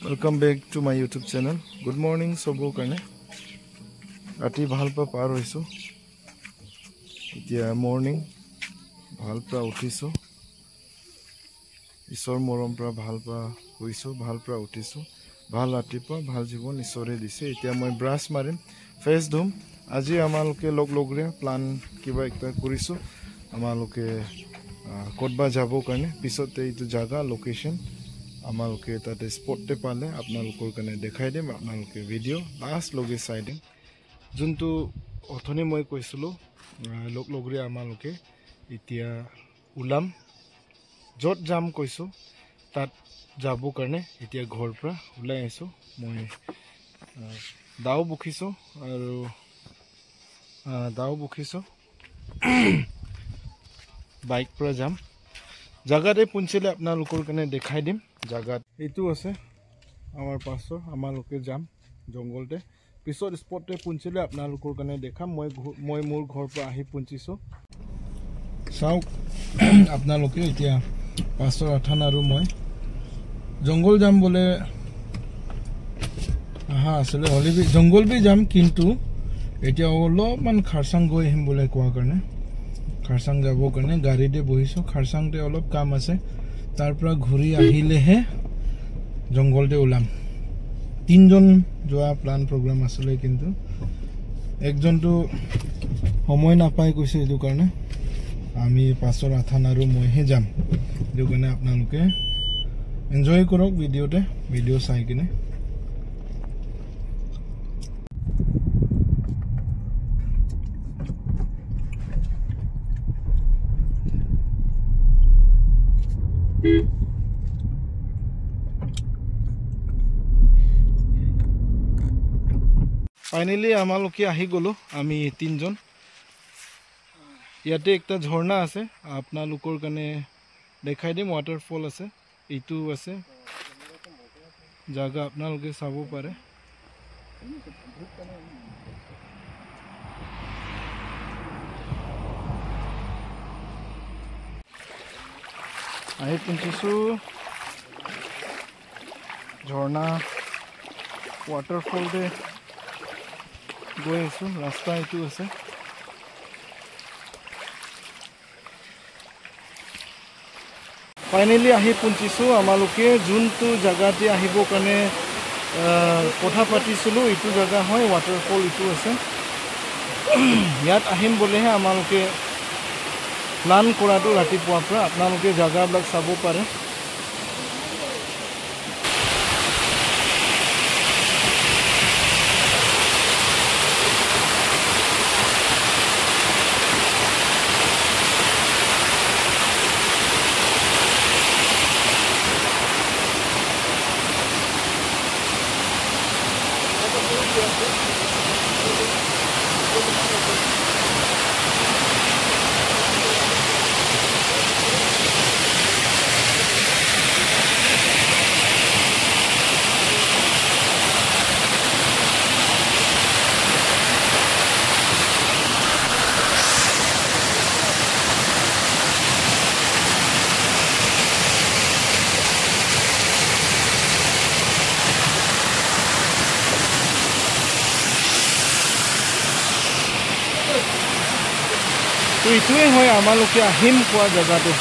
Welcome back to my YouTube channel. Good morning, sobo karne. Rati bhalpa par hoiso. Etia morning bhalpa uthiso. Isor morom pra bhalpa hoiso, bhalpa uthiso. Bhal ratipa bhal jibon isore dise. Etia moi brush marim, face dhum. Aji amaloke logre plan kiba ekta koriso. Amaloke kodba jabo karne. Pisote itu jaga location. আমালকে তাতে স্পটতে পালে আপোনালোকৰ কাৰণে দেখাই দিম আপোনালোকে video last লগে চাই দিম যোনটো অথনি মই কৈছিলো লগৰে আমালকে এতিয়া উলাম যত যাম কৈছো তাত যাব কাৰণে এতিয়া ঘৰ পৰা উলাই আইছো মই দাও বুখিছো আৰু বাইক পৰা যাম জাগাতে পুঞ্চিলে আপোনালোকৰ কাৰণে দেখাই দিম জাগাত এইটো আছে আমাৰ পাছৰ আমালোকে যাম জংগলতে পিছত স্পটতে পুঞ্চিলে আপোনালোকৰ কাৰণে দেখাম মই মোৰ ঘৰ পৰা আহি পুঞ্চিছো চাও আপোনালোকে এতিয়া পাছৰ আঠান আৰু মই জংগল যাম বলে আহা আসলে হলিবি জংগল বি যাম কিন্তু এতিয়া অলপমান খাৰসাং গৈ আহিম বলে কোৱা কাৰণে খাৰসাং যাব কাৰণে গাড়ীতে বহিছো খাৰসাংতে অলপ কাম আছে তাৰ পৰা ঘূৰি আহিলেহে জংগলতে ওলাম তিনজন যোৱা প্লান প্ৰগ্ৰাম আছিল কিন্তু একজনটো সময় নাপায় কৈছে এটো কাৰণে আমি পাছৰ আঠান আৰু মইহে যাম এটো কাৰণে আপোনালোকে এনজয় কৰক ভিডিও চাই কিনে ফাইনালি আমালোকে আহি গলো আমি তিনজন ইয়াতে একটা ঝৰ্ণা আছে আপোনালোকৰ কাৰণে দেখাই দিম ওয়াটাৰফল আছে এইটো আছে জায়গা আপোনালোকে চাব পাৰে আহি পৌঁছিছো ঝৰ্ণা ওয়াটাৰফল দে গৈ আছো ৰাস্তা এইটো আছে ফাইনালি আহি পৌঁছিছো আমালোকে যোনটো জায়গাতে আহিব কাৰণে কথা পাতিছিলো এইটো জায়গা হয় ওয়াটাৰফল এইটো আছে ইয়াত আহিম বলেহে আমালোকে প্লান কৰাটো ৰাতিপুৱাৰ পৰা আপোনালোকে জায়গাবিলাক চাব পাৰে তো এইটোৱে হয় আমালোকে আহিম কোৱা জায়গাটো